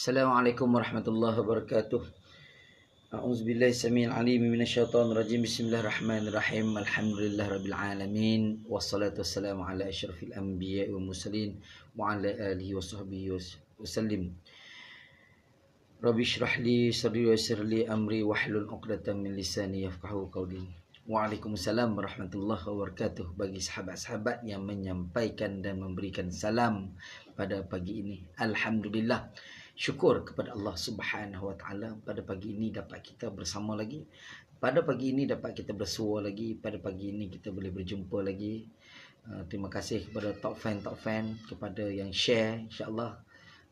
Assalamualaikum warahmatullahi wabarakatuh. A'udzubillahi samil alim minasyaitonir rajim. Bismillahirrahmanirrahim. Alhamdulillahirabbil alamin. Wassalatu wassalamu ala asyrafil anbiya'i wal mursalin wa ala alihi washabbihi wasallim. Rabbi shrah li sadri wa yassir li amri wahlul 'uqdatam min lisani yafqahu qawli. Waalaikumsalam warahmatullahi wabarakatuh. Bagi sahabat-sahabat yang menyampaikan dan memberikan salam pada pagi ini, alhamdulillah, syukur kepada Allah Subhanahu wa taala, pada pagi ini dapat kita bersama lagi. Pada pagi ini dapat kita bersua lagi. Pada pagi ini kita boleh berjumpa lagi. Terima kasih kepada top fan, kepada yang share, insya-Allah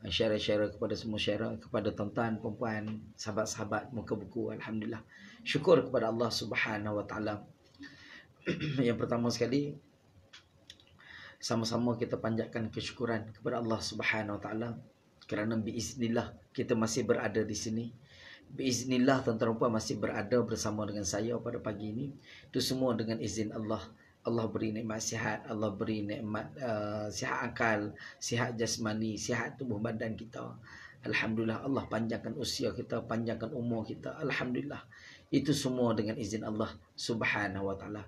share kepada semua share, kepada tuan-tuan, puan-puan, sahabat-sahabat muka buku. Alhamdulillah, syukur kepada Allah Subhanahu wa taala. Yang pertama sekali, sama-sama kita panjatkan kesyukuran kepada Allah Subhanahu wa taala kerana biiznillah kita masih berada di sini. Biiznillah tuan-tuan dan puan masih berada bersama dengan saya pada pagi ini. Itu semua dengan izin Allah. Allah beri nikmat sihat, Allah beri nikmat sihat akal, sihat jasmani, sihat tubuh badan kita. Alhamdulillah, Allah panjangkan usia kita, panjangkan umur kita. Alhamdulillah. Itu semua dengan izin Allah Subhanahu wa taala.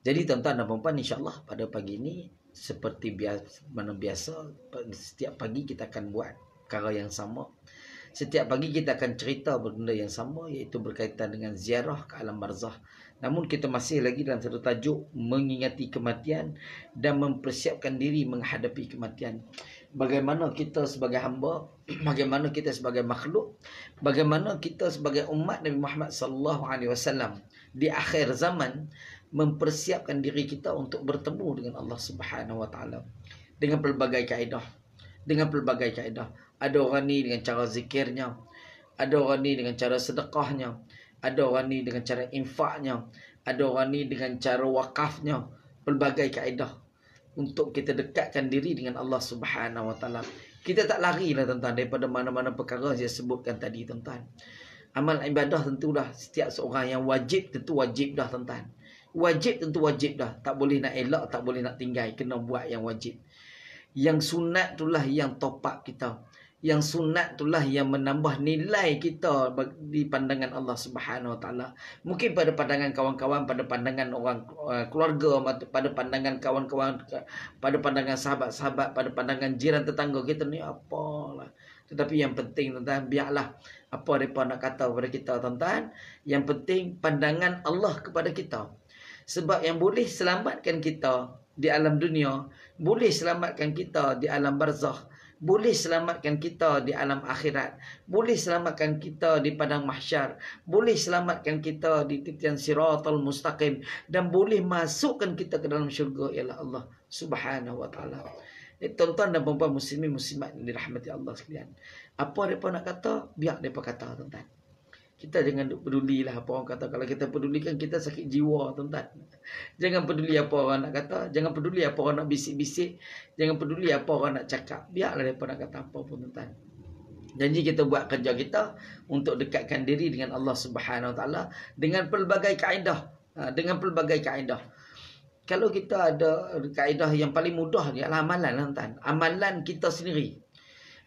Jadi tuan-tuan dan puan-puan, insya-Allah pada pagi ini seperti biasa, setiap pagi kita akan buat perkara yang sama. Setiap pagi kita akan cerita benda yang sama, iaitu berkaitan dengan ziarah ke alam barzah. Namun kita masih lagi dalam satu tajuk mengingati kematian dan mempersiapkan diri menghadapi kematian. Bagaimana kita sebagai hamba, bagaimana kita sebagai makhluk, bagaimana kita sebagai umat Nabi Muhammad sallallahu alaihi wasallam di akhir zaman mempersiapkan diri kita untuk bertemu dengan Allah Subhanahu wa taala dengan pelbagai kaedah. Ada orang ni dengan cara zikirnya, ada orang ni dengan cara sedekahnya, ada orang ni dengan cara infaknya, ada orang ni dengan cara wakafnya. Pelbagai kaedah untuk kita dekatkan diri dengan Allah Subhanahu wa taala. Kita tak larilah tuan-tuan daripada mana-mana perkara saya sebutkan tadi tuan-tuan. Amal ibadah tentu dah setiap seorang yang wajib tentu wajib dah tuan-tuan. Wajib tentu wajib dah. Tak boleh nak elak, tak boleh nak tinggal. Kena buat yang wajib. Yang sunat itulah yang top up kita. Yang sunat itulah yang menambah nilai kita di pandangan Allah Subhanahu wa taala. Mungkin pada pandangan kawan-kawan, pada pandangan orang keluarga, pada pandangan kawan-kawan, pada pandangan sahabat-sahabat, pada pandangan jiran tetangga kita ni apalah. Tetapi yang penting tuan-tuan, biarlah apa mereka nak kata kepada kita tuan-tuan, yang penting pandangan Allah kepada kita. Sebab yang boleh selamatkan kita di alam dunia, boleh selamatkan kita di alam barzakh, boleh selamatkan kita di alam akhirat, boleh selamatkan kita di padang mahsyar, boleh selamatkan kita di titian siratal mustaqim, dan boleh masukkan kita ke dalam syurga ialah Allah Subhanahu wa taala. Tuan-tuan dan puan-puan muslimin muslimat yang dirahmati Allah sekalian, apa mereka nak kata, biar mereka kata tuan-tuan. Kita jangan pedulilah apa orang kata. Kalau kita pedulikan, kita sakit jiwa tuan-tuan. Jangan peduli apa orang nak kata. Jangan peduli apa orang nak bisik-bisik. Jangan peduli apa orang nak cakap. Biarlah mereka nak kata apa pun tuan-tuan. Janji kita buat kerja kita untuk dekatkan diri dengan Allah Subhanahu wa taala dengan pelbagai kaedah. Dengan pelbagai kaedah. Kalau kita ada kaedah yang paling mudah ialah amalan tuan-tuan. Amalan kita sendiri.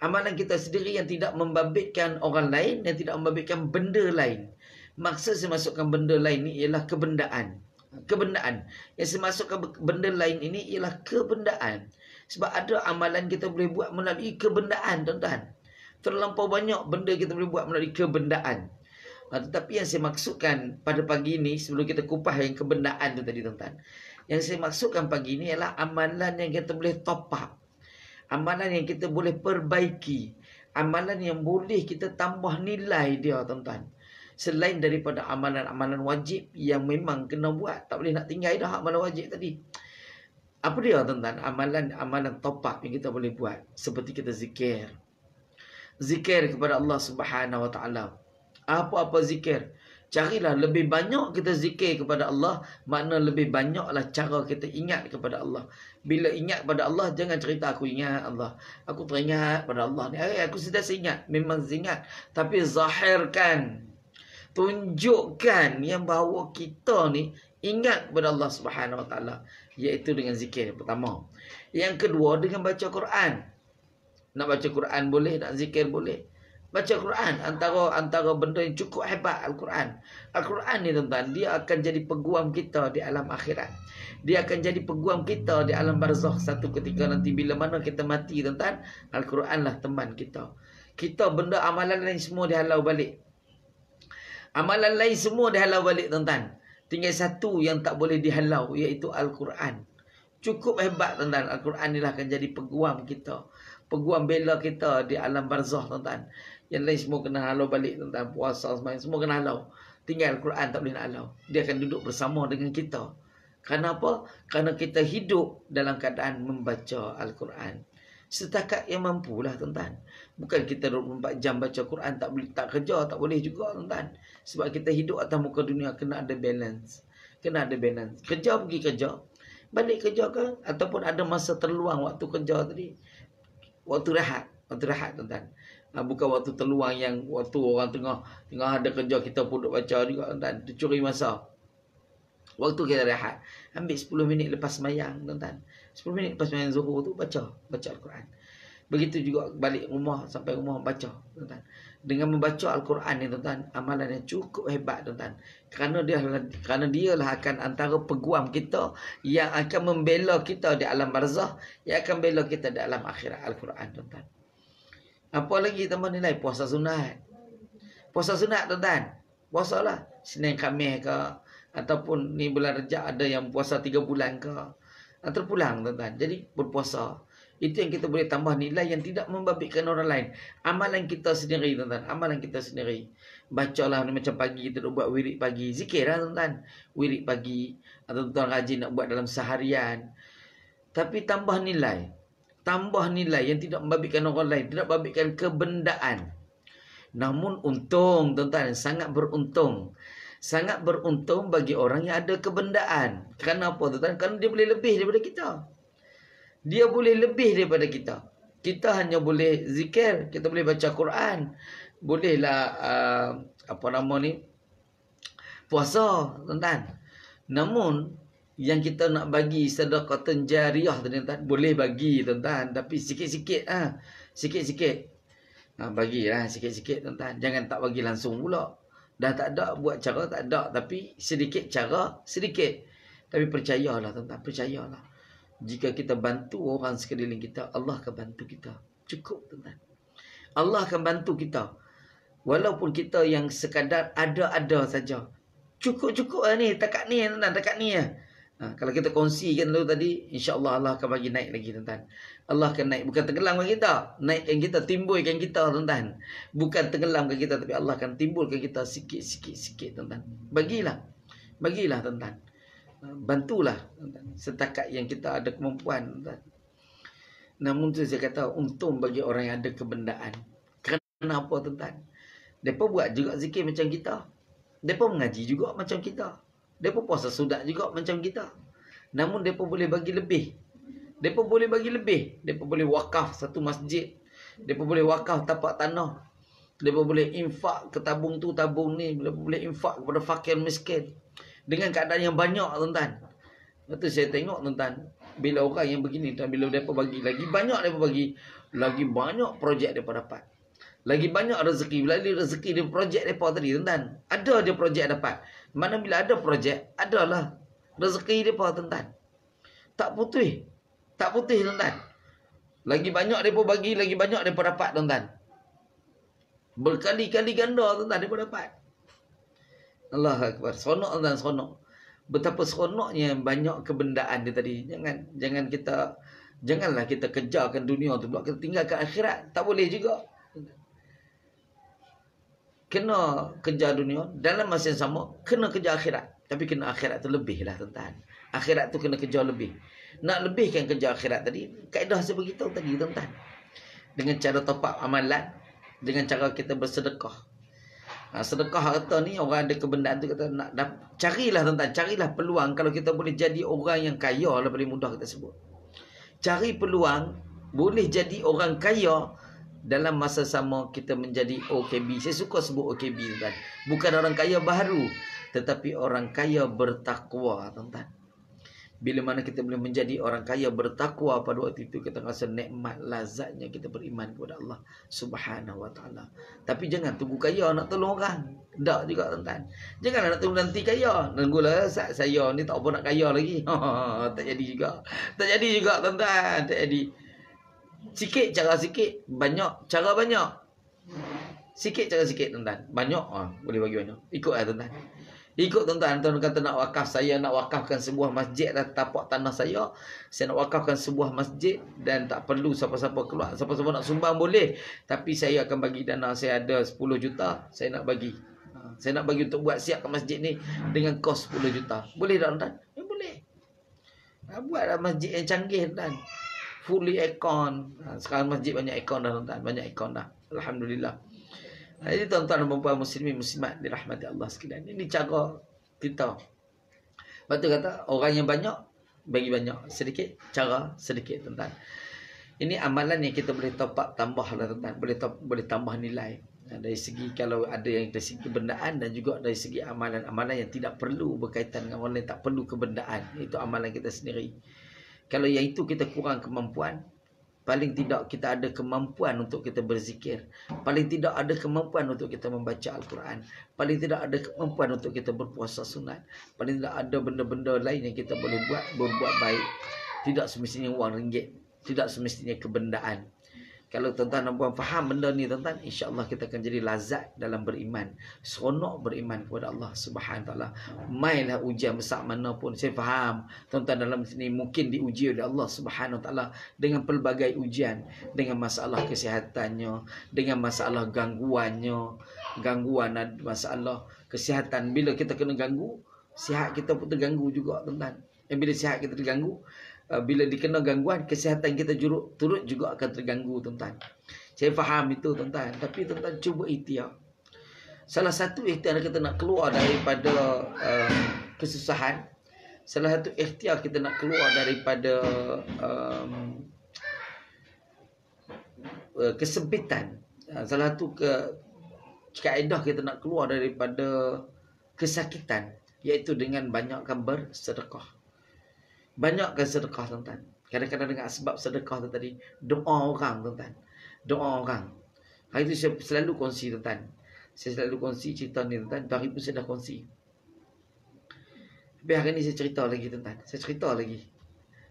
Amalan kita sendiri yang tidak membabitkan orang lain, yang tidak membabitkan benda lain. Maksud saya masukkan benda lain ini ialah kebendaan. Kebendaan. Yang saya masukkan benda lain ini ialah kebendaan. Sebab ada amalan kita boleh buat melalui kebendaan, tuan-tuan. Terlampau banyak benda kita boleh buat melalui kebendaan. Tetapi yang saya maksudkan pada pagi ini, sebelum kita kupas yang kebendaan itu tadi, tuan-tuan, yang saya maksudkan pagi ini ialah amalan yang kita boleh top up. Amalan yang kita boleh perbaiki. Amalan yang boleh kita tambah nilai dia, tuan-tuan. Selain daripada amalan-amalan wajib yang memang kena buat. Tak boleh nak tinggal dah amalan wajib tadi. Apa dia, tuan-tuan? Amalan top up yang kita boleh buat. Seperti kita zikir. Zikir kepada Allah Subhanahu wa taala. Apa-apa zikir. Carilah lebih banyak kita zikir kepada Allah, makna lebih banyaklah cara kita ingat kepada Allah. Bila ingat kepada Allah, jangan cerita aku ingat Allah, aku teringat pada Allah ni. Aku sudah ingat, memang ingat. Tapi zahirkan, tunjukkan yang bahawa kita ni ingat kepada Allah Subhanahu wa taala, iaitu dengan zikir yang pertama. Yang kedua, dengan baca Quran. Nak baca Quran boleh, nak zikir boleh. Baca Quran antara benda yang cukup hebat Al-Quran. Al-Quran ni tuan-tuan, dia akan jadi peguam kita di alam akhirat. Dia akan jadi peguam kita di alam barzakh satu ketika nanti bila mana kita mati tuan-tuan, Al-Quran lah teman kita. Kita benda amalan lain semua dihalau balik. Amalan lain semua dihalau balik tuan-tuan. Tinggal satu yang tak boleh dihalau, iaitu Al-Quran. Cukup hebat tuan-tuan. Al-Quran ni lah akan jadi peguam kita. Peguam bela kita di alam barzakh tuan-tuan. Yang lain semua kena halau balik tuan-tuan. Puasa semua kena halau. Tinggal Al-Quran tak boleh nak halau. Dia akan duduk bersama dengan kita. Kerana apa? Kerana kita hidup dalam keadaan membaca Al-Quran. Setakat yang mampulah tuan-tuan. Bukan kita 24 jam baca Quran, tak kerja, tak boleh juga tuan-tuan. Sebab kita hidup atas muka dunia, kena ada balance. Kena ada balance. Kerja pergi kerja. Balik kerja ke? Ataupun ada masa terluang waktu kerja tadi. Waktu rehat tuan-tuan. Bukan waktu terluang yang waktu orang tengah ada kerja kita pun duduk baca juga tuan-tuan. Curi masa. Waktu kita rehat. Ambil 10 minit lepas sembahyang tuan-tuan. 10 minit lepas sembahyang Zuhur tu baca Al-Quran. Begitu juga balik rumah, sampai rumah baca tuan-tuan. Dengan membaca Al-Quran ni tuan-tuan, amalan yang cukup hebat tuan-tuan. Kerana dia lah akan antara peguam kita yang akan membela kita di alam barzakh, yang akan bela kita di alam akhirat. Al-Quran tuan-tuan. Apa lagi tambah nilai? Puasa sunat. Puasa sunat tuan-tuan. Puasalah Senin Khamis ke, ataupun ni bulan Rejab ada yang puasa 3 bulan ke. Terpulang tuan-tuan. Jadi berpuasa. Itu yang kita boleh tambah nilai yang tidak membabitkan orang lain. Amalan kita sendiri tuan-tuan. Amalan kita sendiri. Bacalah macam pagi kita buat wirid pagi. Zikir lah tuan-tuan. Wirid pagi. Atau tuan-tuan rajin nak buat dalam seharian. Tapi tambah nilai. Tambah nilai yang tidak membabitkan orang lain. Tidak membabitkan kebendaan. Namun untung tuan-tuan. Sangat beruntung. Sangat beruntung bagi orang yang ada kebendaan. Kerana apa tuan-tuan? Kerana dia boleh lebih daripada kita. Dia boleh lebih daripada kita. Kita hanya boleh zikir. Kita boleh baca Quran. Bolehlah puasa tuan-tuan. Namun yang kita nak bagi sedekah jariyah tuan-tuan, boleh bagi tuan-tuan, tapi sikit-sikit sikit-sikit. Bagilah sikit-sikit tuan-tuan. Jangan tak bagi langsung pula. Dah tak ada buat cara tak ada, tapi sedikit cara sedikit. Tapi percayalah tuan-tuan, percayalah. Jika kita bantu orang sekeliling kita, Allah akan bantu kita. Cukup tuan-tuan. Allah akan bantu kita. Walaupun kita yang sekadar ada-ada saja. Cukup-cukup lah ni, takat ni tuan-tuan, takat ni lah. Kalau kita kongsikan dulu tadi, insya-Allah Allah akan bagi naik lagi tuan-tuan. Allah akan naik, bukan tenggelamkan kita, naikkan kita, timbulkan kita tuan-tuan. Bukan tenggelamkan kita, tapi Allah akan timbulkan kita sikit-sikit tuan-tuan. Bagilah tuan-tuan. Bantulah tuan-tuan. Setakat yang kita ada kemampuan tuan-tuan. Namun tu saya kata untung bagi orang yang ada kebendaan. Kenapa tuan-tuan? Mereka buat juga zikir macam kita. Mereka mengaji juga macam kita. Mereka puasa sunat juga macam kita. Namun mereka boleh bagi lebih. Mereka boleh bagi lebih. Mereka boleh wakaf satu masjid. Mereka boleh wakaf tapak tanah. Mereka boleh infak ke tabung tu, tabung ni. Mereka boleh infak kepada fakir miskin. Dengan keadaan yang banyak tuan-tuan. Itu saya tengok tuan-tuan. Bila orang yang begini, bila mereka bagi, lagi banyak mereka bagi. Lagi banyak projek mereka dapat. Lagi banyak rezeki. Bila rezeki dia projek mereka tadi tuan-tuan. Ada dia projek dapat. Mana bila ada projek, adalah rezeki dia tuan-tuan. Tak putih. Tak putih tuan-tuan. Lagi banyak mereka bagi, lagi banyak mereka dapat tuan-tuan. Berkali-kali ganda tuan-tuan mereka dapat. Allah Akbar. Seronok tuan-tuan, seronok. Betapa seronoknya banyak kebendaan dia tadi. Janganlah kita kejarkan dunia tu. Kita tinggalkan akhirat. Tak boleh juga. Kena kejar dunia. Dalam masa yang sama, kena kejar akhirat. Tapi kena akhirat tu lebih lah tuan-tuan. Akhirat tu kena kejar lebih. Nak lebihkan kejar akhirat tadi, kaedah saya beritahu tadi tuan-tuan. Dengan cara top up amalan. Dengan cara kita bersedekah. Sedekah harta ni, orang ada kebendaan tu kata nak carilah tuan-tuan. Carilah peluang. Kalau kita boleh jadi orang yang kaya lah, paling mudah kita sebut. Cari peluang. Boleh jadi orang kaya. Dalam masa sama kita menjadi OKB. Saya suka sebut OKB tuan. Bukan orang kaya baharu, tetapi orang kaya bertakwa tuan-tuan. Bila mana kita boleh menjadi orang kaya bertakwa pada waktu itu, kita rasa nikmat lazatnya kita beriman kepada Allah Subhanahu wa taala. Tapi jangan tunggu kaya nak tolong orang. Tak juga tuan-tuan. Jangan nak tunggu nanti kaya. Nunggulah saya ni tak apa nak kaya lagi. Tak jadi juga. Tak jadi juga tuan-tuan. Tak jadi. Sikit cara sikit, banyak cara banyak. Sikit cara sikit tuan-tuan. Banyak boleh bagi banyak. Ikutlah tuan-tuan. Ikut tuan-tuan. Tuan kata nak wakaf, saya nak wakafkan sebuah masjid dan tapak tanah saya. Saya nak wakafkan sebuah masjid dan tak perlu siapa-siapa keluar. Siapa-siapa nak sumbang boleh. Tapi saya akan bagi dana. Saya ada 10 juta. Saya nak bagi. Saya nak bagi untuk buat siapkan masjid ni dengan kos 10 juta. Boleh tak tuan-tuan? Ya boleh. Buatlah masjid yang canggih tuan-tuan. Fully aircon. Sekarang masjid banyak aircon dah tuan-tuan. Banyak aircon dah. Alhamdulillah. Jadi tuan-tuan dan puan muslimin muslimat dirahmati Allah sekalian. Ini cara kita. Lepas tu kata orang yang banyak bagi banyak, sedikit cara sedikit tuan-tuan. Ini amalan yang kita boleh top up tambah lah tuan-tuan. Boleh tambah nilai. Dari segi kalau ada yang dari segi kebendaan dan juga dari segi amalan-amalan yang tidak perlu berkaitan dengan orang lain, tak perlu kebendaan. Itu amalan kita sendiri. Kalau yang itu kita kurang kemampuan, paling tidak kita ada kemampuan untuk kita berzikir. Paling tidak ada kemampuan untuk kita membaca Al-Quran. Paling tidak ada kemampuan untuk kita berpuasa sunat. Paling tidak ada benda-benda lain yang kita boleh berbuat baik. Tidak semestinya wang ringgit. Tidak semestinya kebendaan. Kalau tuan-tuan dan puan faham benda ni tuan-tuan, insya-Allah kita akan jadi lazat dalam beriman. Seronok beriman kepada Allah Subhanahu Wa Taala. Mainlah ujian besar mana pun. Saya faham tuan-tuan dalam sini mungkin diuji oleh Allah Subhanahu Wa Taala dengan pelbagai ujian, dengan masalah kesihatannya, dengan masalah gangguan masalah kesihatan. Bila kita kena ganggu, sihat kita pun terganggu juga tuan-tuan. Bila sihat kita terganggu, bila dikena gangguan, kesihatan kita turut juga akan terganggu tuan-tuan. Saya faham itu tuan-tuan. Tapi tuan-tuan cuba ikhtiar. Salah satu ikhtiar kita nak keluar daripada kesusahan. Salah satu ikhtiar kita nak keluar daripada kesempitan. Salah satu kaedah kita nak keluar daripada kesakitan, iaitu dengan banyakkan bersedekah. Banyakkan sedekah tuan-tuan. Kadang-kadang dengan sebab sedekah tu tadi, doa orang tuan-tuan. Doa orang. Hari itu saya selalu kongsi tuan-tuan. Saya selalu kongsi cerita ni tuan-tuan. Hari pun saya dah kongsi. Tapi hari ni saya cerita lagi tuan-tuan. Saya cerita lagi.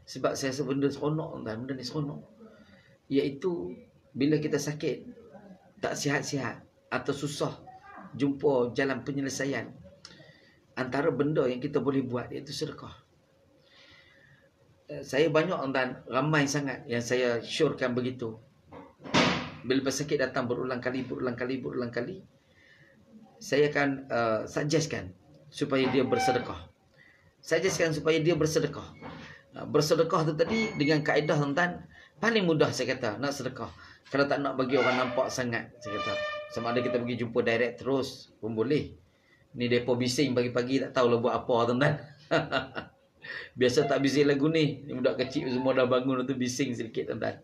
Sebab saya rasa benda seronok tuan-tuan. Benda ni seronok. Iaitu bila kita sakit, tak sihat-sihat atau susah jumpa jalan penyelesaian, antara benda yang kita boleh buat iaitu sedekah. Saya banyak tuan-tuan, ramai sangat yang saya syorkan begitu. Bila pesakit datang berulang kali, saya akan suggestkan supaya dia bersedekah. Bersedekah tu tadi dengan kaedah tuan-tuan, paling mudah saya kata nak sedekah. Kalau tak nak bagi orang nampak sangat, saya kata, sama ada kita pergi jumpa direct terus pun boleh. Ni depa bising pagi-pagi tak tahulah buat apa tuan-tuan. Biasa tak bising lagu ni. Budak kecil semua dah bangun tu bising sedikit tuan-tuan.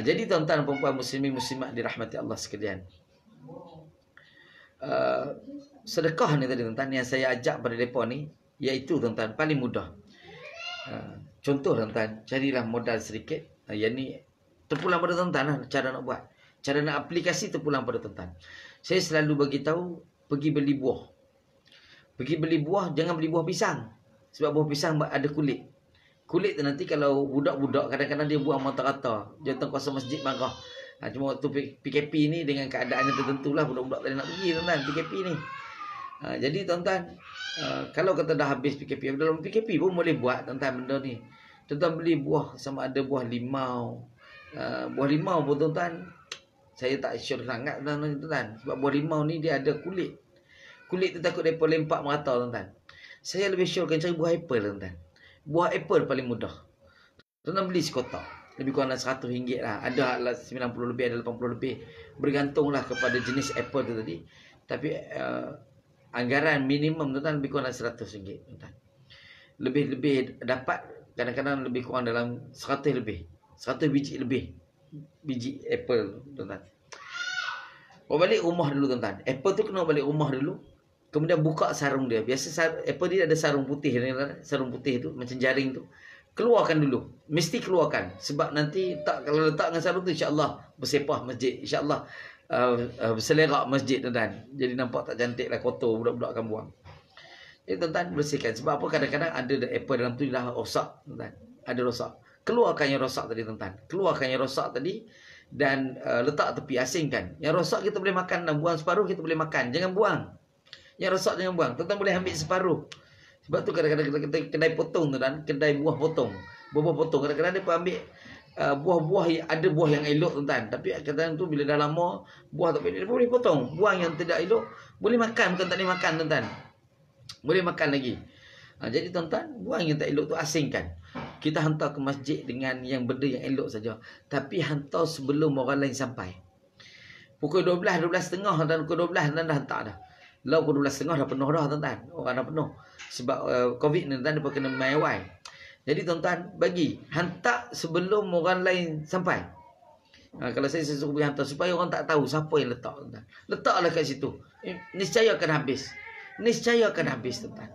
Jadi tuan-tuan dan puan-puan muslimin muslimat dirahmati Allah sekalian. Sedekah ni tadi tuan-tuan yang saya ajak pada depa ni, iaitu tuan-tuan paling mudah. Contoh tuan-tuan, carilah modal sedikit. Yang ni terpulang pada tuan-tuan lah cara nak buat. Cara nak aplikasi terpulang pada tuan-tuan. Saya selalu bagi tahu pergi beli buah. Pergi beli buah, jangan beli buah pisang. Sebab buah pisang ada kulit. Kulit tu nanti kalau budak-budak kadang-kadang dia buang rata-rata. Jantan kuasa masjid marah. Cuma waktu PKP ni dengan keadaan yang tertentu lah budak-budak tak nak pergi tuan-tuan PKP ni. Jadi tuan-tuan, kalau kata dah habis PKP, dalam PKP pun boleh buat tuan-tuan benda ni. Tuan-tuan beli buah, sama ada buah limau. Buah limau pun tuan-tuan, saya tak sure sangat tuan-tuan. Sebab buah limau ni dia ada kulit. Kulit tu takut mereka lempak merata tuan-tuan. Saya lebih syorkan cari buah apple tuan-tuan. Buah apple paling mudah. Tuan-tuan beli sekotak. Lebih kurang RM100 lah. Ada RM90 lebih, ada RM80 lebih. Bergantunglah kepada jenis apple tu tadi. Tapi anggaran minimum tuan-tuan lebih kurang RM100 tuan-tuan. Lebih dapat kadang-kadang lebih kurang dalam 100 lebih. 100 biji lebih. Biji apple tuan-tuan. Bawa balik rumah dulu tuan-tuan. Apple tu kena balik rumah dulu. Kemudian buka sarung dia. Biasa Apple dia ada sarung putih. Sarung putih tu macam jaring tu. Keluarkan dulu. Mesti keluarkan. Sebab nanti kalau letak dengan sarung tu, insya-Allah bersepah masjid. InsyaAllah berselerak masjid, tuan-tuan. Jadi nampak tak cantik lah, kotor. Budak-budak akan buang. Jadi tuan-tuan bersihkan. Sebab apa? Kadang-kadang ada Apple dalam tu dah rosak, tuan-tuan. Ada rosak. Keluarkan yang rosak tadi, tuan-tuan. Keluarkan yang rosak tadi. Dan letak tepi, asingkan. Yang rosak kita boleh makan dan buang separuh, kita boleh makan. Jangan buang. Yang rosak jangan buang. Tuan-tuan boleh ambil separuh. Sebab tu kadang-kadang kita kedai potong tu kan, kedai buah potong. Buah potong. Kadang-kadang dia pun ambil buah-buah, ada buah yang elok tuan-tuan. Tapi kadang-kadang tu bila dah lama buah tak elok, dia boleh potong. Buang yang tidak elok boleh makan, bukan tak boleh makan tuan-tuan. Boleh makan lagi. Jadi tuan-tuan, buang yang tak elok tu asingkan. Kita hantar ke masjid dengan yang benda yang elok saja. Tapi hantar sebelum orang lain sampai. Pukul 12, 12.30 dan pukul 12 dan dah hantar dah. Lalu pukul 12.30 dah penuh dah tuan-tuan. Orang dah penuh. Sebab COVID ni tuan-tuan, dia kena mayawai. Jadi tuan-tuan, bagi. Hantar sebelum orang lain sampai. Kalau saya suruh pergi hantar, supaya orang tak tahu siapa yang letak, tuan-tuan. Letaklah kat situ. Niscaya akan habis. Niscaya akan habis, tuan-tuan.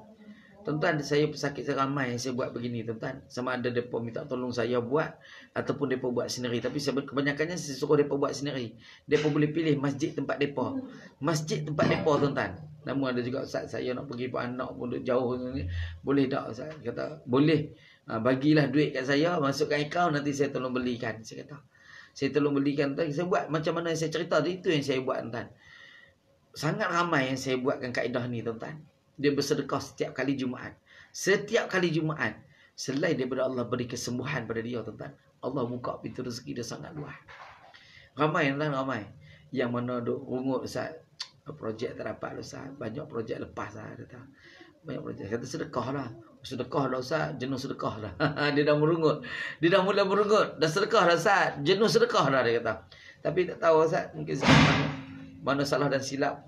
Tuan-tuan, saya pesakit seramai yang saya buat begini, tuan-tuan. Sama ada mereka minta tolong saya buat ataupun mereka buat sendiri. Tapi kebanyakannya saya suruh mereka buat sendiri. Mereka boleh pilih masjid tempat mereka. Masjid tempat mereka, tuan-tuan. Namun ada juga, Ustaz, saya nak pergi buat anak pun jauh ni. Boleh tak, Ustaz? Kata, boleh. Bagilah duit kat saya, masukkan akaun, nanti saya tolong belikan. Saya kata, saya tolong belikan, tuan. Saya buat macam mana yang saya cerita tu, itu yang saya buat, tuan. Sangat ramai yang saya buatkan kaedah ni, tuan-tuan. Dia bersedekah setiap kali Jumaat. Setiap kali Jumaat. Selain daripada Allah beri kesembuhan pada dia, tuan-tuan, Allah buka pintu rezeki dia sangat luas. Ramai, tuan-tuan, ramai. Yang mana duk rungut, Ustaz, projek tak dapat, Ustaz. Banyak projek lepas lah, kata. Banyak projek. Kata sedekah lah. Sedekah dah, Ustaz. Jenuh sedekah dah. Dia dah merungut. Dia dah mula merungut. Dah sedekah dah, Ustaz. Jenuh sedekah dah, dia kata. Tapi tak tahu, Ustaz. Mungkin mana salah dan silap.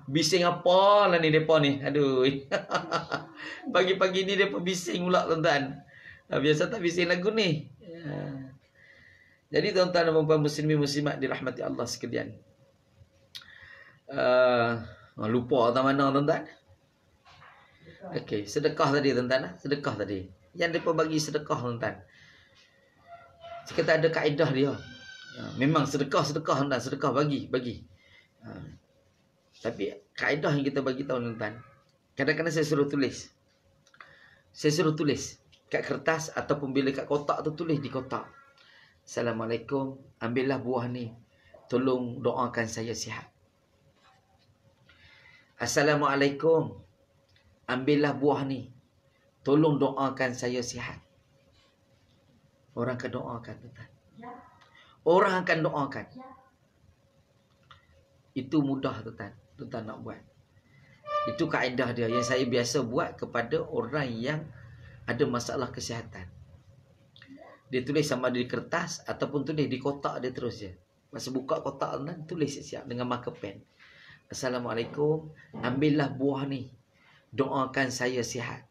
Bising apa lah ni mereka ni. Aduh. Pagi-pagi ni mereka bising pula, tuan-tuan. Biasa tak bising lagu ni. Jadi tuan-tuan dan puan-puan muslimin muslimat dirahmati Allah sekalian. Lupa tentang mana, tuan-tuan. Okey, sedekah tadi, tuan-tuan. Sedekah tadi. Yang mereka bagi sedekah, tuan-tuan. Kita ada kaedah dia. Memang sedekah, tuan-tuan. Sedekah bagi. Tapi kaedah yang kita bagi tahu, tuan-tuan. Kadang-kadang saya suruh tulis. Saya suruh tulis kat kertas ataupun bila kat kotak tu, tulis di kotak. Assalamualaikum, ambillah buah ni. Tolong doakan saya sihat. Assalamualaikum, ambillah buah ni. Tolong doakan saya sihat. Orang akan doakan, tuan-tuan. Orang akan doakan. Itu mudah, tuan-tuan. Tuan-tuan nak buat. Itu kaedah dia yang saya biasa buat kepada orang yang ada masalah kesihatan. Dia tulis sama ada di kertas ataupun tulis di kotak dia terus je. Masa buka kotak, tuan, tulis siap dengan marker pen. Assalamualaikum, ambillah buah ni. Doakan saya sihat.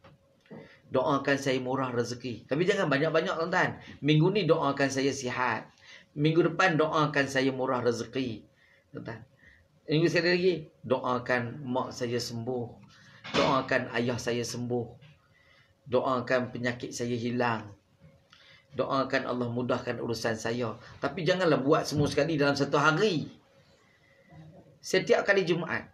Doakan saya murah rezeki. Tapi jangan banyak-banyak, tuan-tuan. Minggu ni doakan saya sihat. Minggu depan doakan saya murah rezeki. Tuan-tuan. Minggu sekali lagi, doakan mak saya sembuh. Doakan ayah saya sembuh. Doakan penyakit saya hilang. Doakan Allah mudahkan urusan saya. Tapi janganlah buat semua sekali dalam satu hari. Setiap kali Jumaat.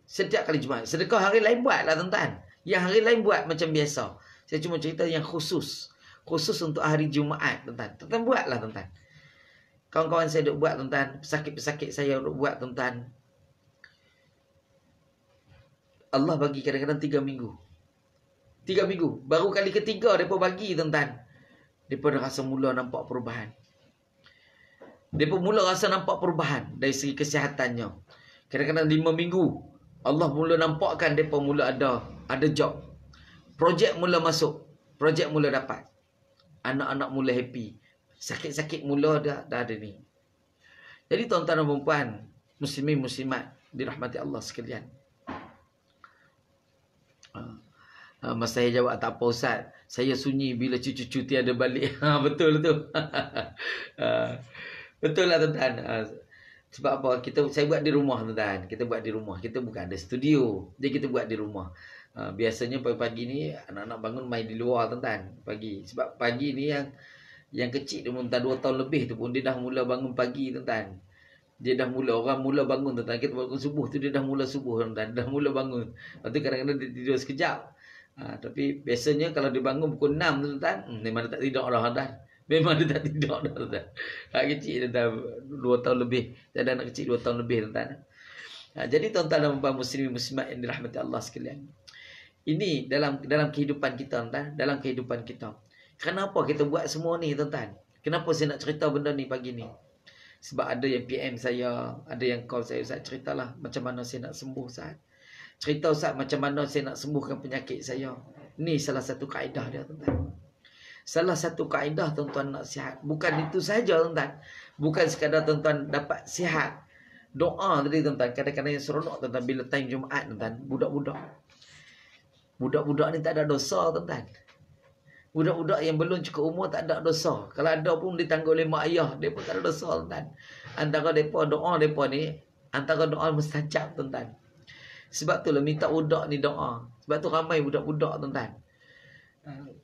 Setiap kali Jumaat. Sedekah hari lain buatlah, tuan-tuan. Yang hari lain buat macam biasa. Saya cuma cerita yang khusus. Khusus untuk hari Jumaat, tuan-tuan. Tuan-tuan buatlah, tuan-tuan. Kawan-kawan saya duk buat, tuan-tuan. Pesakit-pesakit saya duk buat, tuan-tuan. Allah bagi kadang-kadang 3 minggu. 3 minggu. Baru kali ketiga mereka bagi, tuan-tuan. Mereka dah rasa mula nampak perubahan. Mereka mula rasa nampak perubahan dari segi kesihatannya. Kadang-kadang 5 minggu. Allah mula nampakkan mereka mula ada job. Projek mula masuk. Projek mula dapat. Anak-anak mula happy. Sakit-sakit mula dah ada ni. Jadi tuan-tuan dan puan-puan, muslimin muslimat dirahmati Allah sekalian. Masa saya jawab, tak apa Ustaz, saya sunyi bila cucu-cucu tiada balik. Betul tu. Betul lah, tuan-tuan. Sebab apa? Saya buat di rumah tuan. Kita buat di rumah. Kita bukan ada studio. Jadi kita buat di rumah. Biasanya pagi-pagi ni anak-anak bangun main di luar tuan. Pagi. Sebab pagi ni yang kecil dia pun 2 tahun lebih tu pun dia dah mula bangun pagi tuan. Dia dah mula, orang mula bangun tuan. Kita bangun subuh tu dia dah mula subuh tuan. Dah mula bangun. Lepas tu kadang-kadang dia tidur sekejap. Tapi biasanya kalau dia bangun pukul 6 tuan, memang dia tak tidur dah tuan. Memang dia tak tidur dah tuan. Anak kecil dia dah 2 tahun lebih. Dia ada anak kecil 2 tahun lebih tuan. Jadi tuan-tuan dan puan muslimin muslimat yang dirahmati Allah sekalian. Ini dalam kehidupan kita tuan, dalam kehidupan kita. Kenapa kita buat semua ni tuan-tuan? Kenapa saya nak cerita benda ni pagi ni? Sebab ada yang PM saya, ada yang call saya, Ustaz ceritalah macam mana saya nak sembuh Ustaz. Cerita Ustaz macam mana saya nak sembuhkan penyakit saya. Ni salah satu kaedah dia tuan-tuan. Salah satu kaedah tuan-tuan nak sihat. Bukan itu saja tuan-tuan. Bukan sekadar tuan-tuan dapat sihat. Doa tadi tuan-tuan. Kadang-kadang yang seronok tuan-tuan bila time Jumaat tuan-tuan. Budak-budak ni tak ada dosa tuan-tuan. Budak-budak yang belum cukup umur tak ada dosa. Kalau ada pun ditanggung oleh mak ayah. Dia pun tak ada dosa tuan-tuan. Antara mereka doa mereka ni. Antara doa mustajab tuan-tuan. Sebab tu lah minta budak ni doa. Sebab tu ramai budak-budak tuan-tuan.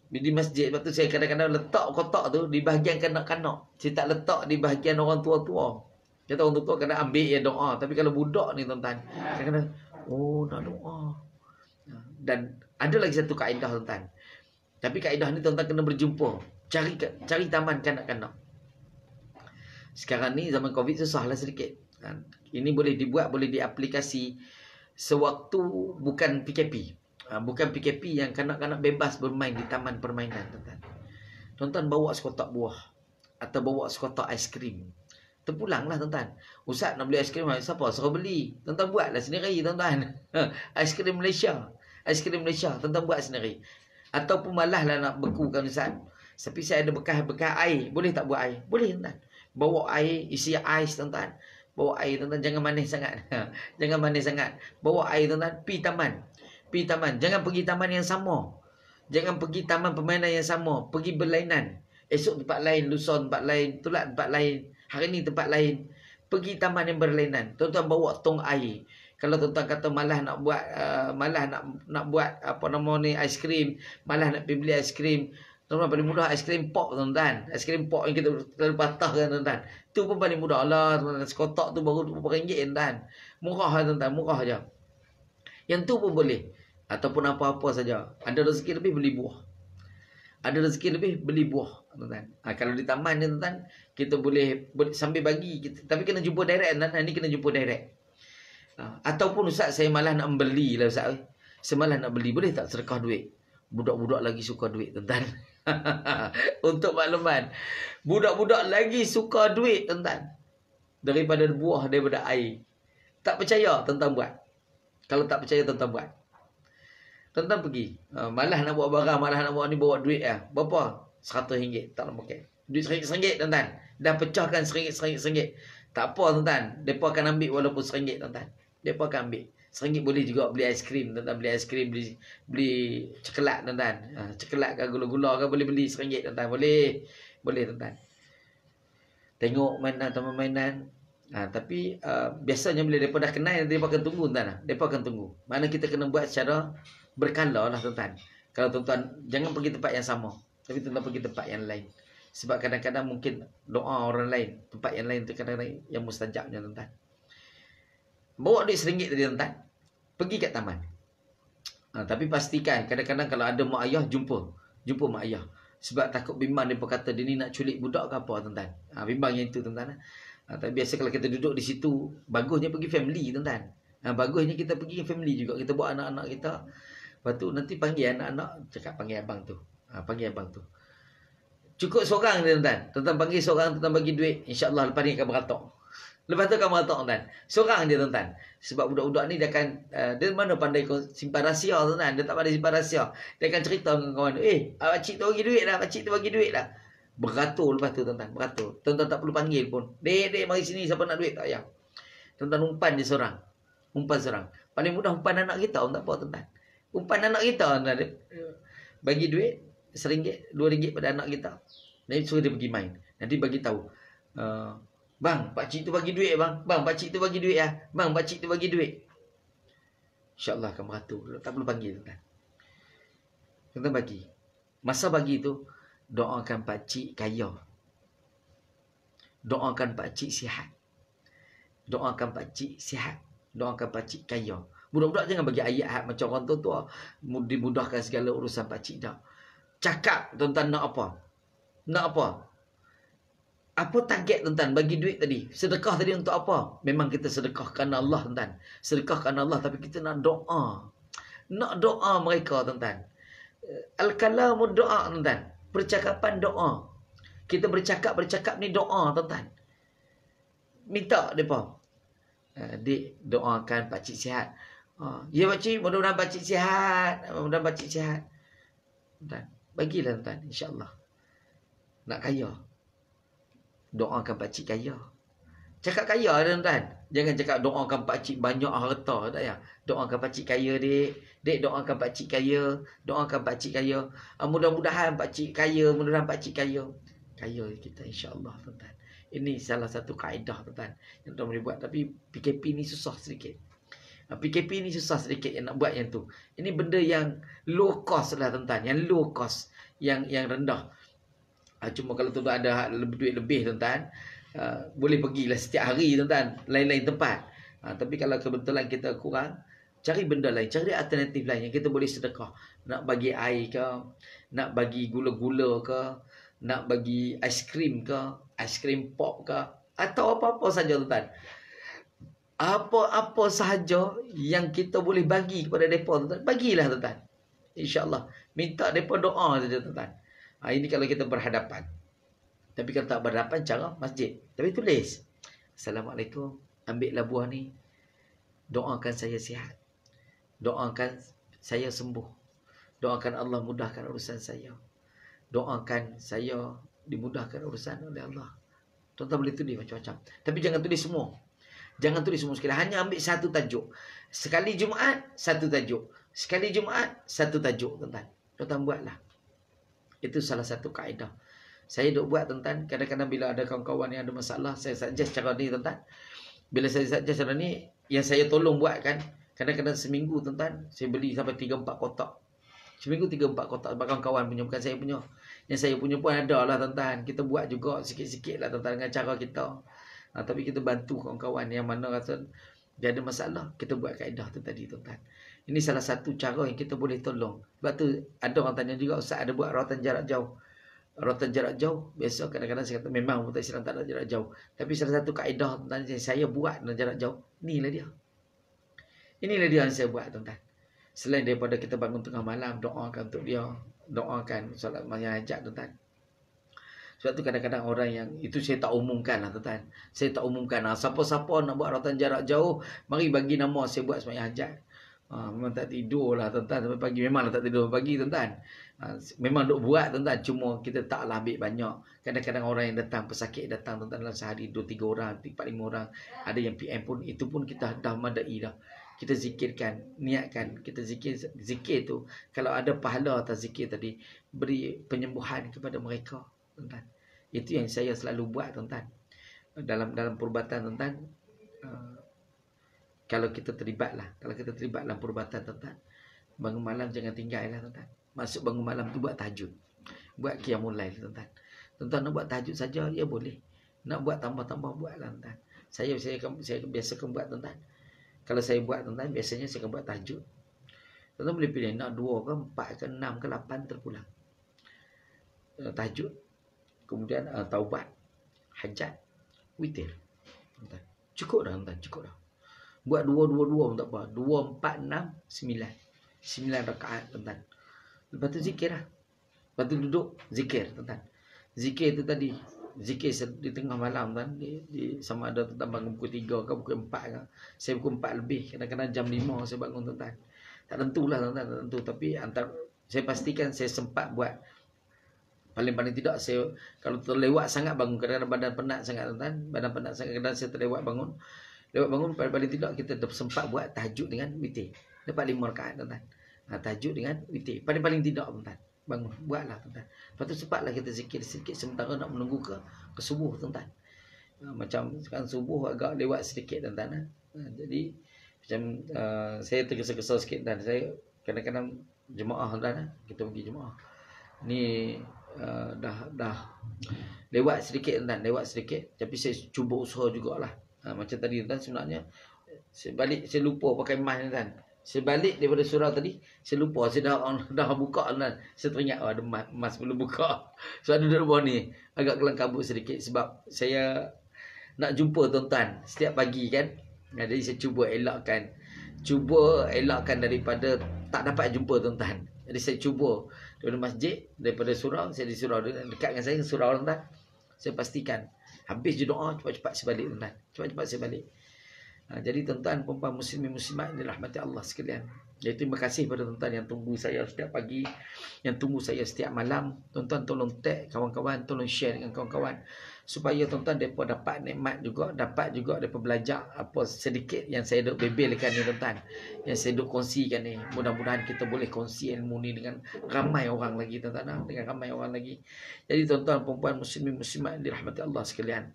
Di masjid. Sebab tu saya kadang-kadang letak kotak tu di bahagian kanak-kanak. Saya tak letak di bahagian orang tua-tua. Kata orang tua kena ambil ya doa. Tapi kalau budak ni tuan-tuan, kadang-kadang nak doa. Dan ada lagi satu kaedah tuan-tuan. Tapi kaedah ni tuan-tuan kena berjumpa. Cari taman kanak-kanak. Sekarang ni zaman Covid susah lah sedikit. Ini boleh dibuat, boleh diaplikasi sewaktu bukan PKP. Bukan PKP yang kanak-kanak bebas bermain di taman permainan tuan-tuan. Tuan-tuan bawa sekotak buah atau bawa sekotak aiskrim. Terpulanglah tuan-tuan. Ustaz nak beli aiskrim, siapa suruh beli? Tuan-tuan buatlah sendiri tuan-tuan. Aiskrim Malaysia. Aiskrim Malaysia tuan-tuan buat sendiri. Ataupun malah lah nak bekukan Ustaz. Tapi saya ada bekas air. Boleh tak buat air? Boleh tuan-tuan. Bawa air, isi ais tuan-tuan. Bawa air tuan-tuan, jangan manis sangat. Jangan manis sangat. Bawa air tuan-tuan, pergi taman. Pergi taman. Jangan pergi taman yang sama. Jangan pergi taman permainan yang sama. Pergi berlainan. Esok tempat lain, lusa tempat lain, itulah tempat lain. Hari ni tempat lain. Pergi taman yang berlainan. Tuan-tuan bawa tong air. Kalau tuan-tuan kata malah nak buat nak buat apa nama ni aiskrim, malah nak pergi beli aiskrim. Tuan-tuan paling mudah aiskrim pop tuan-tuan. Aiskrim pop yang kita terlalu patahkan tuan-tuan. Tu pun paling mudah. Allah, tuan-tuan, sekotak tu baru RM20 tuan-tuan. Murah tuan-tuan, murah aja. Yang tu pun boleh. Ataupun apa-apa saja. Ada rezeki lebih beli buah. Ada rezeki lebih beli buah tuan-tuan. Kalau di taman ni tuan-tuan, kita boleh sambil bagi kita, tapi kena jumpa direct tuan-tuan. Ni kena jumpa direct. Ataupun Ustaz saya malah nak beli lah Ustaz. Saya malah nak beli, boleh tak sedekah duit? Budak-budak lagi suka duit tuan-tuan. Untuk makluman, budak-budak lagi suka duit tuan-tuan daripada buah, daripada air. Tak percaya tuan-tuan buat. Kalau tak percaya tuan-tuan buat. Tuan-tuan pergi, malah nak buat barang, malah nak buat ni, bawa duit lah. Berapa? RM100 tak nak pakai. Duit RM1 tuan-tuan. Dah pecahkan RM1. Tak apa tuan-tuan. Mereka akan ambil walaupun RM1 tuan-tuan. Mereka akan ambil. RM1 boleh juga beli aiskrim tuan-tuan. Beli aiskrim, beli coklat tuan-tuan. Coklat ke gula-gula ke boleh beli RM1 tuan-tuan. Boleh. Boleh tuan-tuan. Tengok mainan. Tapi biasanya bila mereka dah kenal, mereka akan tunggu tuan-tuan. Mereka akan tunggu. Mana kita kena buat secara berkala lah tuan-tuan. Kalau tuan-tuan jangan pergi tempat yang sama, tapi tuan-tuan pergi tempat yang lain. Sebab kadang-kadang mungkin doa orang lain, tempat yang lain tu kadang-kadang yang mustajabnya tuan-tuan. Bawa duit RM1 tadi tuan-tuan, pergi kat taman. Tapi pastikan kadang-kadang kalau ada mak ayah, jumpa mak ayah. Sebab takut bimbang mereka kata dia ni nak culik budak ke apa tuan-tuan. Bimbang yang itu tuan-tuan. Tapi biasa kalau kita duduk di situ, bagusnya pergi family tuan-tuan. Bagusnya kita pergi family juga. Kita bawa anak-anak kita. Lepas tu nanti panggil anak-anak, cakap panggil abang tu. Panggil abang tu. Cukup seorang dia tuan-tuan. Tuan-tuan panggil seorang, tuan-tuan bagi duit. InsyaAllah lepas ni akan beratok. Lepas tu akan beratok tuan-tuan. Seorang dia tuan-tuan. Sebab budak-budak ni dia akan, dia mana pandai simpan rahsia tuan-tuan. Dia tak pandai simpan rahsia. Dia akan cerita dengan kawan. Pakcik tu bagi duit dah. Pakcik tu bagi duit dah. Beratur lepas tu tuan-tuan. Beratur. Tuan-tuan tak perlu panggil pun. Dek, mari sini. Siapa nak duit? Tak payah. Tuan-tuan umpan dia seorang. Umpan seorang. Paling mudah umpan anak kita pun tak apa tuan-tuan. Umpan anak kita tuan-tuan. Bagi duit RM1, RM2 pada anak kita. Nanti suruh dia pergi main. Nanti bagi tahu. Bang, pakcik tu bagi duit bang. Bang, pakcik tu bagi duit ya. Bang, pakcik tu bagi duit. InsyaAllah akan beratur. Tak perlu panggil tuan. Tuan bagi. Masa bagi tu, doakan pakcik kaya. Doakan pakcik sihat. Doakan pakcik sihat. Doakan pakcik kaya. Budak-budak jangan bagi ayat macam orang tua dimudahkan segala urusan pakcik dah. Cakap tuan-tuan nak apa? Nak apa? Apa target tuan-tuan bagi duit tadi? Sedekah tadi untuk apa? Memang kita sedekah kerana Allah tuan-tuan. Sedekah kerana Allah tapi kita nak doa. Nak doa mereka tuan-tuan. Al-kalamu doa tuan-tuan. Percakapan doa. Kita bercakap ni doa tuan-tuan. Minta depa. Dik doakan pakcik sihat. Ya pakcik, mudah-mudahan pakcik sihat. Mudah-mudahan pakcik sihat. Tuan-tuan, bagilah tuan-tuan insya-Allah. Nak kaya. Doakan pakcik kaya. Cakap kaya tuan-tuan. Jangan cakap doakan pakcik banyak harta. Tak ya. Doakan pakcik kaya dik. Dik doakan pakcik kaya. Doakan pakcik kaya. Mudah-mudahan pakcik kaya. Mudah-mudahan pakcik kaya. Kaya kita insya-Allah tuan-tuan. Ini salah satu kaedah tuan-tuan yang tuan boleh buat. Tapi PKP ni susah sedikit. PKP ni susah sedikit yang nak buat yang tu. Ini benda yang low cost lah tuan-tuan. Yang low cost. Yang rendah. Cuma kalau tuan-tuan ada duit lebih tuan-tuan, boleh pergilah setiap hari tuan-tuan, lain-lain tempat. Tapi kalau kebetulan kita kurang, cari benda lain, cari alternatif lain yang kita boleh sedekah. Nak bagi air ke, nak bagi gula-gula ke, nak bagi aiskrim ke, aiskrim pop ke, atau apa-apa saja tuan-tuan. Apa-apa sahaja yang kita boleh bagi kepada mereka tuan-tuan, bagilah tuan-tuan. InsyaAllah. Minta mereka doa saja tuan-tuan. Ini kalau kita berhadapan. Tapi kalau tak berhadapan, cara masjid. Tapi tulis. Assalamualaikum. Ambillah buah ni. Doakan saya sihat. Doakan saya sembuh. Doakan Allah mudahkan urusan saya. Doakan saya dimudahkan urusan oleh Allah. Tuan-tuan boleh tulis macam-macam. Tapi jangan tulis semua. Jangan tulis semua sekali. Hanya ambil satu tajuk. Sekali Jumaat, satu tajuk. Sekali Jumaat, satu tajuk. Tuan-tuan. Tuan-tuan buatlah. Itu salah satu kaedah. Saya duk buat tuan-tuan. Kadang-kadang bila ada kawan-kawan yang ada masalah, saya suggest cara ni tuan-tuan. Bila saya suggest cara ni, yang saya tolong buat kan, kadang-kadang seminggu tuan-tuan, saya beli sampai 3-4 kotak. Seminggu 3-4 kotak. Sebab kawan-kawan punya, bukan saya punya. Yang saya punya pun ada lah tuan-tuan. Kita buat juga sikit-sikit lah tuan-tuan dengan cara kita. Tapi kita bantu kawan-kawan yang mana rasa dia ada masalah, kita buat kaedah tu tadi tuan-tuan. Ini salah satu cara yang kita boleh tolong. Sebab tu ada orang tanya juga, Ustaz ada buat rawatan jarak jauh. Rawatan jarak jauh, biasa kadang-kadang saya kata memang Ustaz Islam tak ada jarak jauh. Tapi salah satu kaedah tuan-tuan yang saya buat dalam jarak jauh, inilah dia. Inilah dia yang saya buat tuan-tuan. Selain daripada kita bangun tengah malam, doakan untuk dia. Doakan solat mayang hajat tuan-tuan. Sebab tu kadang-kadang orang yang, itu saya tak umumkan lah tuan-tuan. Saya tak umumkan lah. Siapa-siapa nak buat rawatan jarak jauh, mari bagi nama saya buat sembahyang hajat. Memang tak tidur lah tuan-tuan sampai pagi. Memanglah tak tidur pagi tuan-tuan. Memang duk buat tuan-tuan. Cuma kita taklah ambil banyak. Kadang-kadang orang yang datang, pesakit datang tuan-tuan dalam sehari 2-3 orang, 4-5 orang. Ada yang PM pun, itu pun kita dah madai dah. Kita zikirkan, niatkan. Kita zikir tu. Kalau ada pahala atas zikir tadi, beri penyembuhan kepada mereka tuan-tuan. Itu yang saya selalu buat tuan-tuan. Dalam perubatan tuan-tuan. Kalau kita terlibat lah. Kalau kita terlibat dalam perubatan tuan-tuan, bangun malam jangan tinggal lah tuan-tuan. Masuk bangun malam tu buat tahajud. Buat qiyamul lail tuan-tuan. Tuan-tuan nak buat tahajud saja, ya boleh. Nak buat tambah-tambah buat lah tuan-tuan. Saya biasakan buat tuan-tuan. Kalau saya buat tuan-tuan, biasanya saya akan buat tahajud. Tuan-tuan boleh pilih nak 2 ke 4 ke 6 ke 8 terpulang. Tahajud. Kemudian taubat. Hajat. Witir. Tuan-tuan. Cukup dah tuan-tuan, cukup dah. Buat 2 pun tak apa. 2, 4, 6, 9. 9 rakaat tuan-tuan. Lepas tu zikir lah. Lepas tu duduk zikir tuan-tuan. Zikir tu tadi, zikir di tengah malam tuan, sama ada tuan bangun pukul 3 ke pukul 4 ke. Saya pukul 4 lebih, kadang-kadang jam 5 saya bangun tuan-tuan. Tak tentulah tuan-tuan, tak tentu. Tapi saya pastikan saya sempat buat. Paling-paling tidak saya, kalau terlewat sangat bangun, kadang-kadang badan penat sangat tuan-tuan. Badan penat sangat, kadang-kadang saya terlewat bangun. Paling tidak kita sempat buat tahajud dengan witir. Dapat 5 rakaat tuan-tuan. Tahajud dengan witir. Paling-paling tidak tuan-tuan. Bangun, buatlah tuan-tuan. Lepas tu sempatlah kita zikir sikit sementara nak menunggu ke subuh tuan-tuan. Macam sekarang subuh agak lewat sedikit tuan-tuan. Jadi macam saya tergesa-gesa sikit dan saya kadang-kadang jemaah tuan-tuan, kita pergi jemaah. Ni dah lewat sedikit tuan-tuan, lewat sedikit. Tapi saya cuba usaha jugalah. Macam tadi tuan-tuan, sebenarnya saya lupa pakai mic tuan-tuan. Saya balik daripada surau tadi, saya lupa, saya dah buka tuan. Saya teringat ada mas belum buka. So ada duduk bawah ni, agak kelang kabut sedikit sebab saya nak jumpa tuan-tuan setiap pagi kan. Jadi saya cuba elakkan daripada tak dapat jumpa tuan-tuan. Jadi saya cuba daripada masjid, daripada surau, saya di surau dekat dengan saya surau tuan-tuan. Saya pastikan habis je doa, cepat-cepat saya balik tuan-tuan. Cepat-cepat saya balik. Jadi tuan-tuan, puan-puan muslimin muslimat yang dirahmati Allah sekalian. Jadi terima kasih pada tuan-tuan yang tunggu saya setiap pagi, yang tunggu saya setiap malam. Tuan-tuan tolong tag kawan-kawan, tolong share dengan kawan-kawan supaya tuan-tuan depa dapat nikmat juga, dapat juga depa belajar apa sedikit yang saya duk bebelkan ni tuan-tuan. Yang saya duk kongsikan ni. Mudah-mudahan kita boleh kongsi ilmu ni dengan ramai orang lagi tuan-tuan, dengan ramai orang lagi. Jadi tuan-tuan, puan-puan muslimin muslimat yang dirahmati Allah sekalian.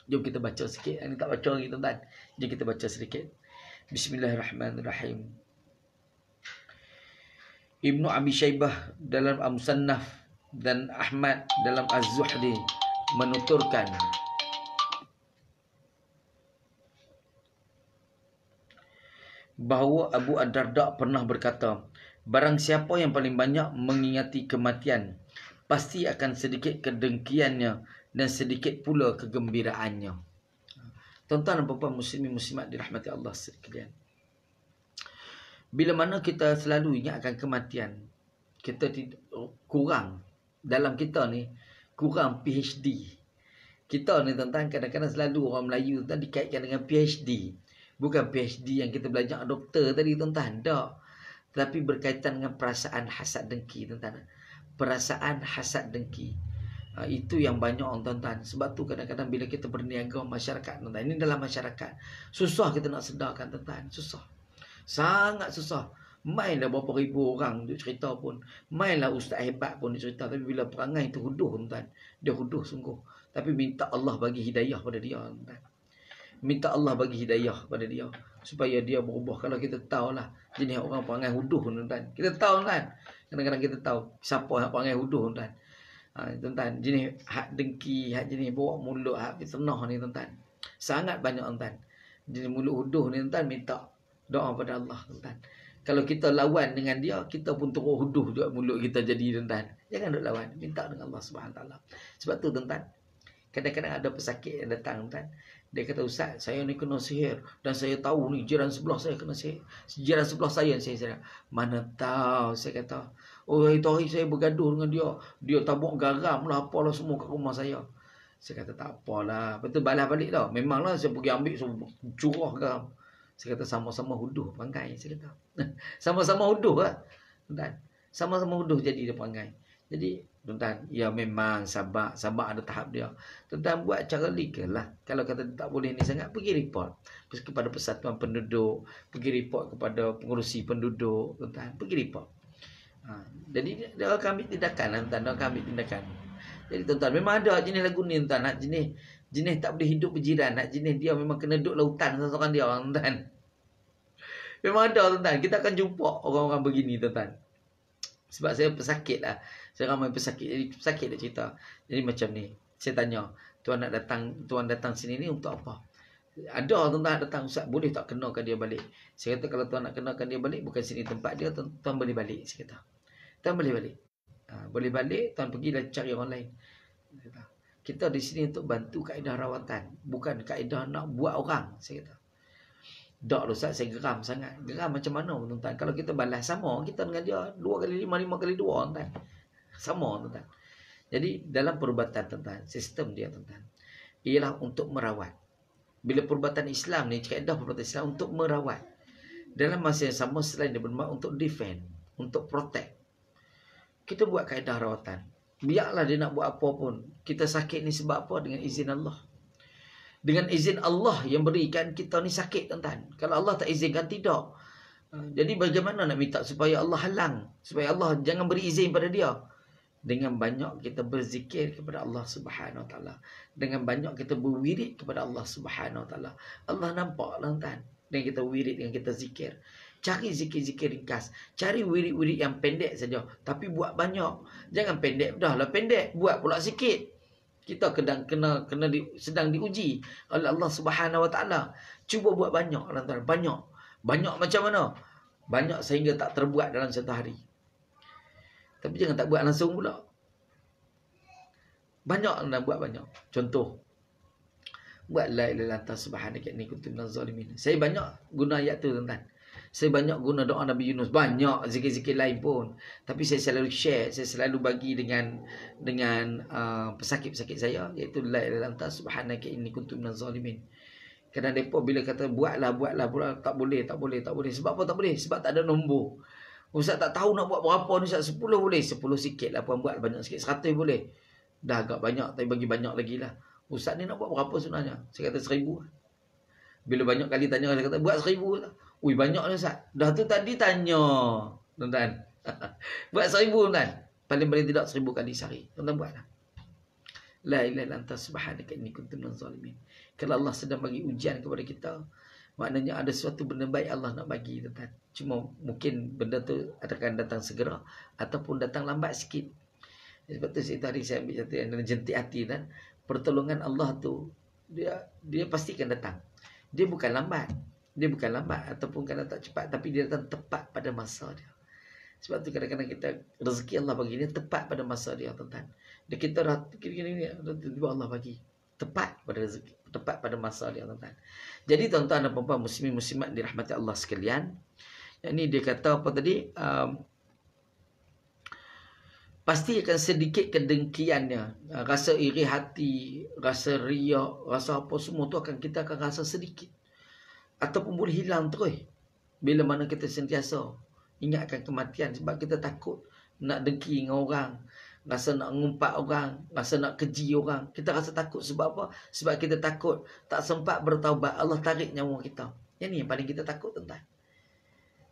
Jom kita baca sikit. Ini tak baca lagi tuan-tuan. Jom kita baca sedikit. Bismillahirrahmanirrahim. Ibnu Abi Syaibah dalam Al-Musannaf dan Ahmad dalam Az-Zuhdi menuturkan bahawa Abu Ad-Darda pernah berkata, barang siapa yang paling banyak mengingati kematian, pasti akan sedikit kedengkiannya dan sedikit pula kegembiraannya. Tuan-tuan dan puan-puan muslimin muslimat dirahmati Allah sekalian. Bila mana kita selalu ingatkan kematian, kita kurang dalam kita ni, kurang PhD. Kita ni tuan-tuan kadang-kadang selalu orang Melayu tuan dikaitkan dengan PhD. Bukan PhD yang kita belajar doktor tadi tuan-tuan, tak. Tapi berkaitan dengan perasaan hasad dengki tuan-tuan. Perasaan hasad dengki. Itu yang banyak tuan-tuan. Sebab tu kadang-kadang bila kita berniaga masyarakat tuan-tuan, ini dalam masyarakat, susah kita nak sedarkan tuan-tuan. Susah. Sangat susah. Mainlah berapa ribu orang duk cerita pun. Mainlah ustaz hebat pun dia cerita. Tapi bila perangai tu huduh tuan-tuan. Dia huduh sungguh. Tapi minta Allah bagi hidayah pada dia tuan-tuan. Minta Allah bagi hidayah pada dia. Supaya dia berubah. Kalau kita tahulah jenis orang perangai huduh tuan-tuan. Kita tahu tuan. Kadang-kadang kita tahu siapa yang perangai huduh tuan-tuan. Tuan-tuan, jenis hak dengki, hak jenis bawa mulut, hak fitnah ni tuan-tuan. Sangat banyak tuan-tuan. Jenis mulut huduh ni tuan-tuan, minta doa pada Allah tuan-tuan. Kalau kita lawan dengan dia, kita pun terus huduh juga mulut kita jadi tuan-tuan. Jangan duk lawan, minta dengan Allah SWT. Sebab tu tuan-tuan, kadang-kadang ada pesakit yang datang tuan-tuan. Dia kata, ustaz, saya ni kena sihir. Dan saya tahu ni jiran sebelah saya kena sihir. Jiran sebelah saya yang sihir. Mana tahu, saya kata. Oh, itu hari saya bergaduh dengan dia. Dia tabuk garam lah, apalah semua kat rumah saya. Saya kata, tak apalah. Lepas tu balas balik tau. Memanglah saya pergi ambil curah garam. Saya kata, sama-sama huduh perangai. Saya kata, sama-sama huduh lah. Tuan-tuan, sama-sama huduh jadi dia perangai. Jadi, tuan-tuan, ya memang sabar ada tahap dia. Tuan-tuan buat cara legal lah. Kalau kata tak boleh ni sangat, pergi report kepada persatuan penduduk, pergi report kepada pengurusi penduduk, tuan-tuan, pergi report. Jadi dia akan ambil tindakan lah, tuan-tuan, dia akan ambil tindakan. Jadi tuan-tuan, memang ada jenis lagu ni tuan-tuan, nak jenis tak boleh hidup berjiran, nak jenis dia memang kena duduk lautan seorang dia tuan-tuan. Memang ada tuan-tuan, kita akan jumpa orang-orang begini tuan-tuan. Sebab saya pesakit lah. Saya ramai pesakit. Jadi pesakit dia cerita. Jadi macam ni. Saya tanya. Tuan datang sini ni untuk apa? Ada tuan-tuan datang. Ustaz, boleh tak kenakan dia balik? Saya kata kalau tuan nak kenakan dia balik, bukan sini tempat dia. Tuan boleh balik. Saya kata. Tuan boleh balik. Boleh balik. Tuan pergilah cari orang lain. Kita di sini untuk bantu kaedah rawatan. Bukan kaedah nak buat orang. Saya kata. Tak Ustaz, saya geram sangat. Geram macam mana tuan-tuan? Kalau kita balas sama, kita dengan dia 2 kali 5, 5 kali 2 tuan-tuan. Sama tuan-tuan. Jadi dalam perubatan tuan-tuan, sistem dia tuan-tuan, ialah untuk merawat. Bila perubatan Islam ni, kaedah perubatan Islam untuk merawat. Dalam masa yang sama selain dia bermakna untuk defend, untuk protect. Kita buat kaedah rawatan. Biarlah dia nak buat apa pun. Kita sakit ni sebab apa? Dengan izin Allah. Dengan izin Allah yang berikan kita ni sakit tuan-tuan. Kalau Allah tak izinkan, tidak. Jadi bagaimana nak minta supaya Allah halang, supaya Allah jangan beri izin pada dia. Dengan banyak kita berzikir kepada Allah Subhanahu Wa Taala, dengan banyak kita berwirid kepada Allah Subhanahu Wa Taala, Allah nampak lah tuan. Dan kita wirid, dengan kita zikir. Cari zikir-zikir ringkas. Cari wirid-wirid yang pendek saja. Tapi buat banyak. Jangan pendek. Dah lah pendek. Buat pula sikit. Kita sedang diuji oleh Allah Subhanahu Wa Taala. Cuba buat banyak lah tuan. Banyak. Banyak macam mana? Banyak sehingga tak terbuat dalam satu hari. Tapi jangan tak buat langsung pula. Banyak nak buat banyak. Contoh. Buat la ilaha illa anta subhanaka inni kuntu minaz zalimin. Saya banyak guna ayat tu tuan-tuan. Saya banyak guna doa Nabi Yunus. Banyak zikir-zikir lain pun. Tapi saya selalu share. Saya selalu bagi dengan pesakit-pesakit saya. Iaitu la ilaha illa anta subhanaka inni kuntu minaz zalimin. Kadang mereka bila kata buatlah. Tak boleh. Sebab apa tak boleh? Sebab tak ada nombor. Ustaz tak tahu nak buat berapa ni Ustaz. 10 boleh. 10 sikit lah puan buat. Banyak sikit. 100 boleh. Dah agak banyak. Tapi bagi banyak lagi lah. Ustaz ni nak buat berapa sebenarnya? Saya kata 1000. Bila banyak kali tanya, saya kata buat 1000 lah. Ui banyak ni Ustaz. Dah tu tadi tanya. Tuan-tuan. Buat 1000 tuan. Paling-paling tidak 1000 kali sehari. Tuan-tuan buatlah. La ilaha illa anta subhanaka inni kuntu minaz zalimin. Kalau Allah sedang bagi ujian kepada kita, maknanya ada suatu benda baik Allah nak bagi tuan-tuan. Cuma mungkin benda tu akan datang segera ataupun datang lambat sikit. Sebab tu tadi saya ambil satu yang jentik hati kan. Pertolongan Allah tu dia pasti akan datang. Dia bukan lambat. Ataupun kadang tak cepat, tapi dia datang tepat pada masa dia. Sebab tu kadang-kadang kita rezeki Allah bagi dia tepat pada masa dia tuan-tuan. Dia kita tiba-tiba Allah bagi tepat pada rezeki, tepat pada masa dia tuan-tuan. Jadi tuan-tuan dan puan-puan muslimin muslimat dirahmati Allah sekalian. Yang ni dia kata apa tadi? Pasti akan sedikit kedengkiannya, rasa iri hati, rasa riak, rasa apa semua tu kita akan rasa sedikit. Ataupun boleh hilang terus. Bila mana kita sentiasa ingatkan kematian. Sebab kita takut nak dengki dengan orang. Rasa nak ngumpat orang. Rasa nak keji orang. Kita rasa takut. Sebab apa? Sebab kita takut tak sempat bertaubat. Allah tarik nyawa kita. Yang ni yang paling kita takut tuan-tuan.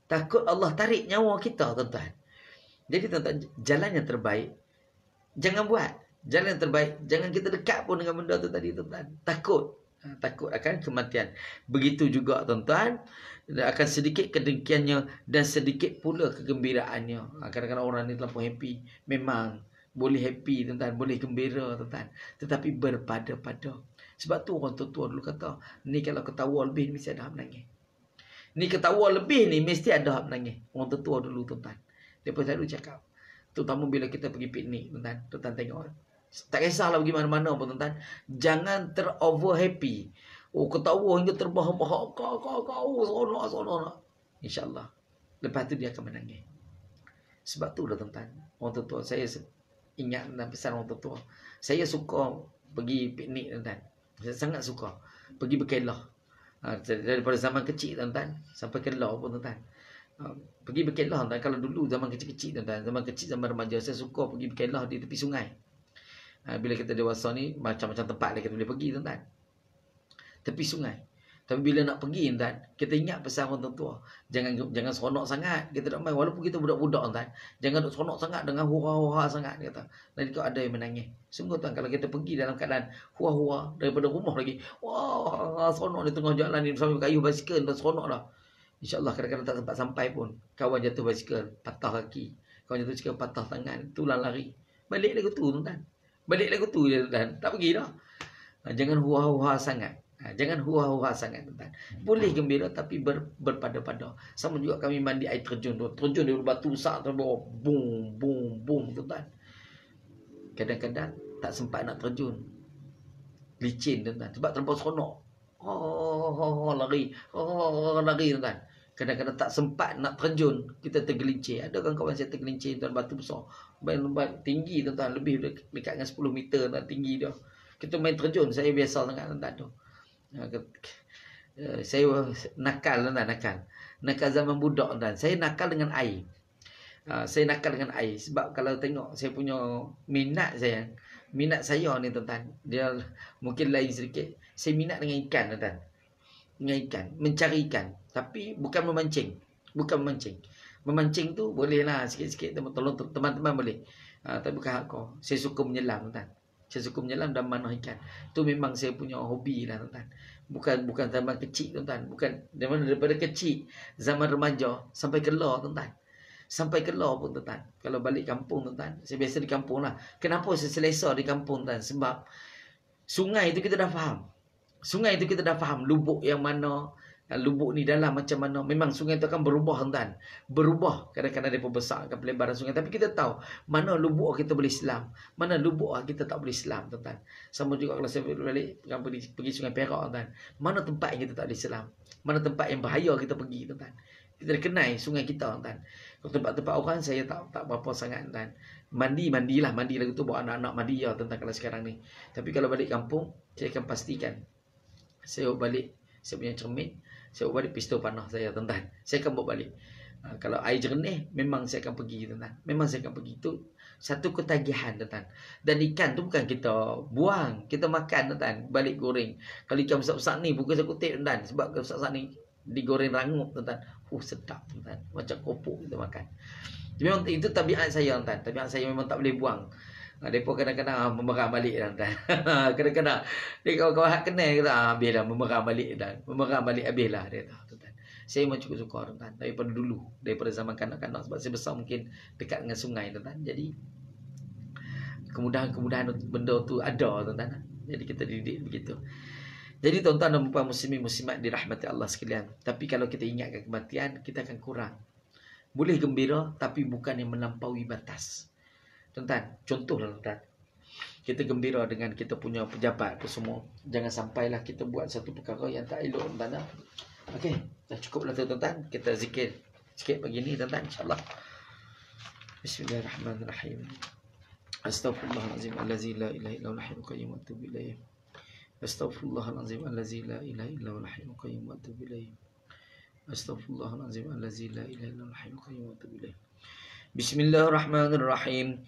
Takut Allah tarik nyawa kita tuan-tuan. Jadi tuan-tuan, jalan yang terbaik jangan buat. Jalan yang terbaik, jangan kita dekat pun dengan benda tu tadi tuan-tuan. Takut akan kematian. Begitu juga tuan-tuan, akan sedikit kedengkiannya dan sedikit pula kegembiraannya. Kadang-kadang orang ni terlalu happy. Memang boleh happy tuan-tuan, boleh gembira tuan-tuan, tetapi berpada-pada. Sebab tu orang tua-tua dulu kata, ni kalau ketawa lebih mesti ada hak menangis. Ni ketawa lebih ni mesti ada hak menangis. Orang tua-tua dulu tuan-tuan, dia pun selalu cakap. Terutama bila kita pergi piknik tuan-tuan, tuan-tuan tengok. Tak kisahlah pergi mana-mana pun tuan-tuan, jangan ter-over happy. Oh, ketawa hingga terbahak-bahak. Kau seronok. InsyaAllah lepas tu dia akan menangis. Sebab tu dah tuan-tuan, orang tua-tua, saya ingat dan pesan orang tua-tua, saya suka pergi piknik tuan-tuan. Saya sangat suka pergi berkelah. Daripada zaman kecil tuan-tuan sampai kelah pun tuan-tuan. Pergi berkelah tuan-tuan. Kalau dulu zaman kecil-kecil tuan-tuan, zaman remaja, saya suka pergi berkelah di tepi sungai. Bila kita dewasa ni, macam-macam tempat lah kita boleh pergi tuan-tuan, tepi sungai. Tapi bila nak pergi tuan-tuan, kita ingat pesan orang tua. Jangan seronok sangat kita nak main. Walaupun kita budak-budak tuan-tuan, jangan duk seronok sangat dengan hura-hura sangat kata. Nanti kau ada yang menangis. Sungguh tuan, kalau kita pergi dalam keadaan hura-hura daripada rumah lagi, wah seronok di tengah jalan ni sambil kayu basikal dah seronok dah. InsyaAllah kadang-kadang tak sempat sampai pun, kawan jatuh basikal, patah kaki, kawan jatuh basikal, patah tangan, tulang lari. Balik lagu tu tuan-tuan. Balik lagu tu je tuan-tuan. Tak pergi dah. Jangan hura-hura sangat. Jangan hura-hura sangat tuan-tuan. Boleh gembira tapi berpada-pada. Sama juga kami mandi air terjun tu. Terjun dari batu besar terbawa. Boom, boom, boom tuan-tuan. Kadang-kadang tak sempat nak terjun. Licin tuan-tuan. Sebab terlalu seronok. Lari. Lari tuan-tuan. Kadang-kadang tak sempat nak terjun, kita tergelincir. Ada kawan-kawan saya tergelincir tuan, batu besar. Tinggi tuan-tuan, lebih dekat dengan 10 meter tuan, tinggi dia. Kita main terjun, saya biasa sangat tuan-tuan tu. Saya nakal tuan-tuan, nakal zaman budak tuan. Saya nakal dengan air. Sebab kalau tengok saya punya minat saya ni tuan-tuan, dia mungkin lain sedikit. Saya minat dengan ikan tuan-tuan. Dengan ikan, mencari ikan, tapi bukan memancing. Memancing tu boleh lah sikit-sikit tolong teman-teman boleh. Tapi bukan hak kau. Saya suka menyelam tuan. Saya suka menyelam dan manah ikan. Tu memang saya punya hobi lah tuan. Bukan zaman kecil tuan. Bukan daripada kecil, zaman remaja sampai kelar tuan. Sampai kelar pun tuan. Kalau balik kampung tuan, saya biasa di kampung lah. Kenapa saya selesa di kampung tuan? Sebab sungai itu kita dah faham. Sungai itu kita dah faham lubuk yang mana, lubuk ni dalam macam mana. Memang sungai itu akan berubah tuan. Berubah. Kadang-kadang dia membesar ke pelebaran sungai. Tapi kita tahu mana lubuk kita boleh selam, mana lubuk kita tak boleh selam tuan. Sama juga kalau saya balik pergi Sungai Perak tuan. Mana tempat yang kita tak boleh selam, mana tempat yang bahaya kita pergi tuan. Kita dah kenal sungai kita tuan. Kalau tempat-tempat orang saya tak berapa sangat tuan. Mandi lagu tu bawa anak-anak mandi ya tuan kalau sekarang ni. Tapi kalau balik kampung, saya akan pastikan saya bawa balik saya punya cermin, saya bawa balik pistol panah saya tuan-tuan. Saya akan bawa balik. Kalau air jernih memang saya akan pergi tuan-tuan. Memang saya akan pergi. Itu satu ketagihan tuan-tuan. Dan ikan tu bukan kita buang, kita makan tuan-tuan, balik goreng. Kalau ikan besar-besar ni bukan saya kutip tuan-tuan, sebab besar-besar ni digoreng rangup tuan-tuan. Sedap tuan-tuan. Macam kopok kita makan. Memang itu tabiat saya tuan-tuan. Tabiat saya memang tak boleh buang. Mereka kadang-kadang memerah balik tuan. Kadang-kadang dia kawan-kawan hak kenal kata habislah memerah balik tuan. Memerah balik habislah dia tahu tuan. Saya memang cukup suka tuan daripada dulu, daripada zaman kanak-kanak, sebab saya besar mungkin dekat dengan sungai tuan. Jadi kemudahan-kemudahan benda tu ada tuan. Jadi kita didik begitu. Jadi tuan-tuan dan puan muslimin muslimat dirahmati Allah sekalian. Tapi kalau kita ingatkan kematian, kita akan kurang. Boleh gembira tapi bukan yang melampaui batas. Tuan-tuan, contohlah tuan-tuan. Kita gembira dengan kita punya pejabat tu semua. Jangan sampailah kita buat satu perkara yang tak elok tuan-tuan. Okey, dah cukuplah tuan-tuan. Kita zikir sikit pagi ni tuan-tuan insya-Allah. Bismillahirrahmanirrahim. Astaghfirullahalazim allazi la ilaha illa huwal hayyul qayyum wa atubu ilaih. Astaghfirullahalazim allazi la ilaha illa huwal hayyul qayyum wa atubu ilaih. Astaghfirullahalazim allazi la ilaha illa huwal hayyul qayyum wa atubu ilaih. Bismillahirrahmanirrahim.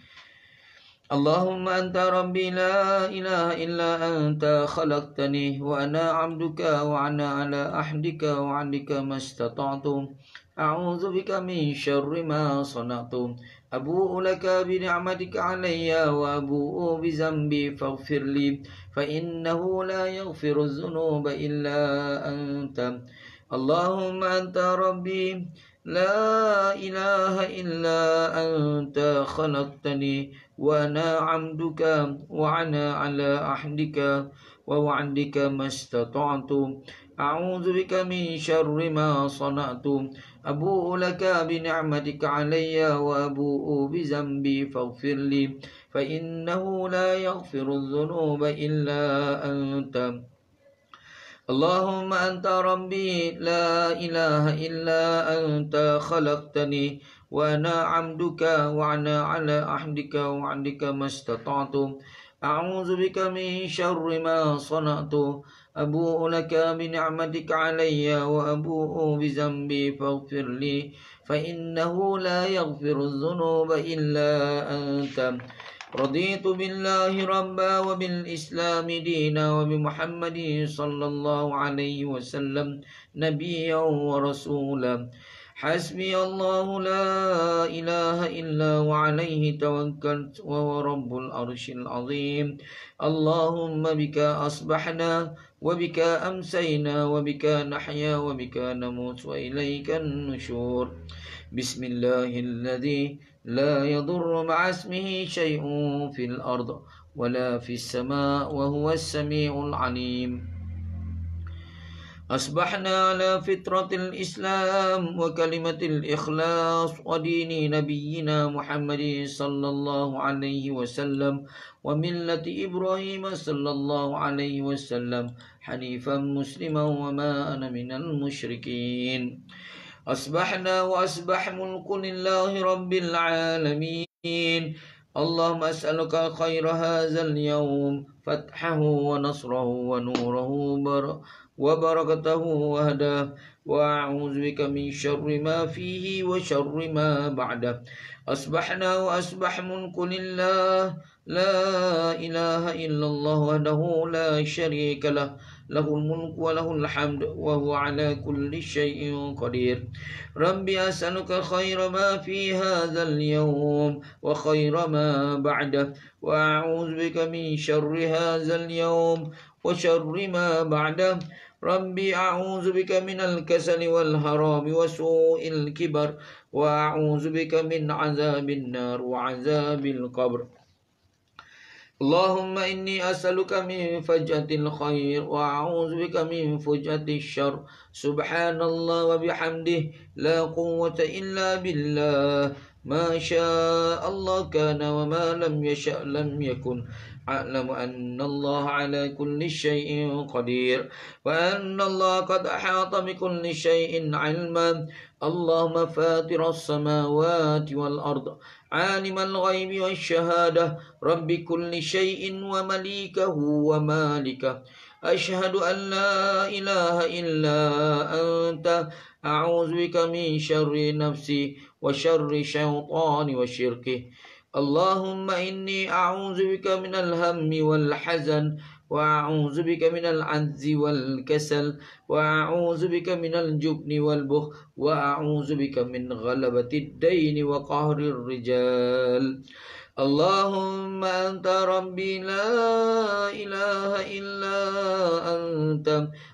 Allahumma anta rabbi la ilaha illa anta khalaqtani wa ana 'abduka wa ana 'ala ahdika wa 'adika mastata'tu. A'udzu bika min syarri ma sana'tu. Abu'u laka bi ni'matika 'alayya wa abu'u bi zambi faghfir li fa innahu la yaghfiru dzunuba illa anta. Allahumma anta rabbi la ilaha illa anta khalaqtani wa ana 'abduka wa ana 'ala ahdika wa wa'dika mastata'tu. A'udzu bika min syarri ma sana'tu. Abu'u laka bi ni'matika 'alayya wa abu'u bi zambi faghfir li fa innahu la yaghfiru dzunuba illa anta. اللهم أنت ربي لا إله إلا أنت خلقتني وأنا عبدك وأنا على عهدك ووعدك ما استطعت. أعوذ بك من شر ما صنعت. أبوء لك بنعمتك علي وأبوء بذنبي فاغفر لي فإنه لا يغفر الذنوب إلا أنت. رضيت بالله ربا وبالإسلام دينا وبمحمد صلى الله عليه وسلم نبيا ورسولا. حسبي الله لا إله إلا وعليه توكلت وهو رب العرش العظيم. اللهم بك أصبحنا وبك أمسينا وبك نحيا وبك نموت وإليك النشور. بسم الله الذي لا يضر مع اسمه شيء في الأرض ولا في السماء وهو السميع العليم. أصبحنا على فطرة الإسلام وكلمة الإخلاص ودين نبينا محمد صلى الله عليه وسلم وملة إبراهيم صلى الله عليه وسلم حنيفا مسلما وما أنا من المشركين. أصبحنا وأصبح ملك لله رب العالمين. اللهم أسألك خير هذا اليوم فتحه ونصره ونوره وبركته وهداه وأعوذ بك من شر ما فيه وشر ما بعده. أصبحنا وأصبح ملك لله لا إله إلا الله وحده لا شريك له له الملك وله الحمد وهو على كل شيء قدير. ربي أسألك خير ما في هذا اليوم وخير ما بعده، وأعوذ بك من شر هذا اليوم وشر ما بعده. ربي أعوذ بك من الكسل والهرم وسوء الكبر، وأعوذ بك من عذاب النار وعذاب القبر. اللهم إني أسألك من فجأة الخير وأعوذ بك من فجأة الشر. سبحان الله وبحمده، لا قوة إلا بالله. ما شاء الله كان وما لم يشأ لم يكن. أعلم أن الله على كل شيء قدير، وأن الله قد أحاط بكل شيء علما. اللهم فاطر السماوات والأرض، عالم الغيب والشهادة، رب كل شيء ومليكه ومالكه، أشهد أن لا إله إلا أنت. أعوذ بك من شر نفسي وشر الشيطان وشركه. اللهم إني أعوذ بك من الهم والحزن، وأعوذ بك من العجز والكسل، وأعوذ بك من الجبن والبخل، وأعوذ بك من غلبة الدين وقهر الرجال. اللهم أنت ربي لا إله إلا أنت،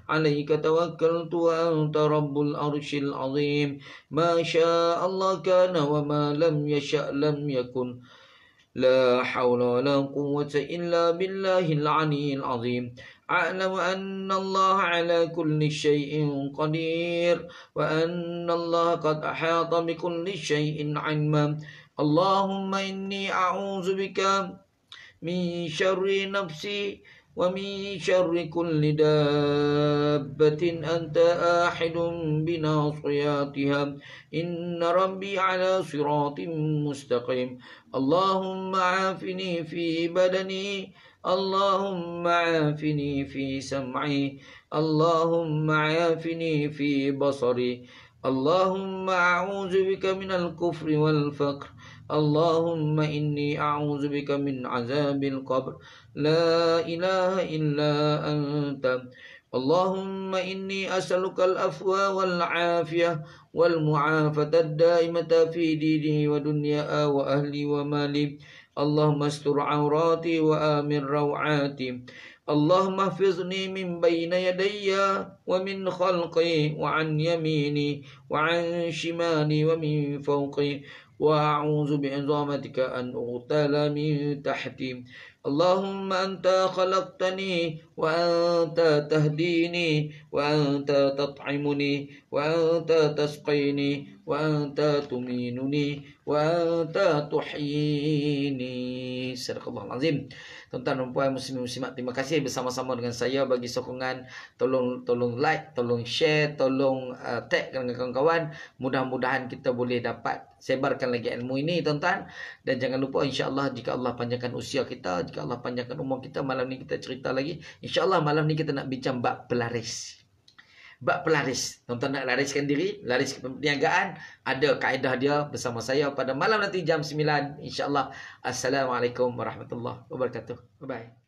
عليك توكلت وأنت رب العرش العظيم. ما شاء الله كان وما لم يشأ لم يكن. لا حول ولا قوة إلا بالله العلي العظيم. أعلم أن الله على كل شيء قدير، وأن الله قد أحاط بكل شيء علما. اللهم إني أعوذ بك من شر نفسي ومن شر كل دابة أنت آحد بناصياتها، إن ربي على صراط مستقيم. اللهم عافني في بدني، اللهم عافني في سمعي، اللهم عافني في بصري. اللهم أعوذ بك من الكفر والفقر. اللهم إني أعوذ بك من عذاب القبر. لا إله إلا أنت. اللهم إني أسألك العفو والعافية والمعافاة الدائمة في ديني ودنيا وأهلي ومالي. اللهم استر عوراتي وآمن روعاتي. اللهم احفظني من بين يدي ومن خلقي وعن يميني وعن شمالي ومن فوقي، وأعوذ بعظمتك أن أغتال من تحتي. اللهم أنت خلقتني وأنت تهديني وأنت تطعمني وأنت تسقيني وأنت تمينني وأنت تحييني. صدق الله العظيم. Tuan-tuan dan puan muslim muslimat, terima kasih bersama-sama dengan saya bagi sokongan. Tolong like, tolong share, tolong tag dengan kawan-kawan. Mudah-mudahan kita boleh dapat sebarkan lagi ilmu ini, tuan-tuan. Dan jangan lupa, insya-Allah, jika Allah panjangkan usia kita, jika Allah panjangkan umur kita, malam ni kita cerita lagi. Insya-Allah malam ni kita nak bincang bab pelaris. Bab pelaris. Tuan-tuan nak lariskan diri, laris perniagaan, ada kaedah dia bersama saya pada malam nanti jam 9. InsyaAllah. Assalamualaikum warahmatullahi wabarakatuh. Bye-bye.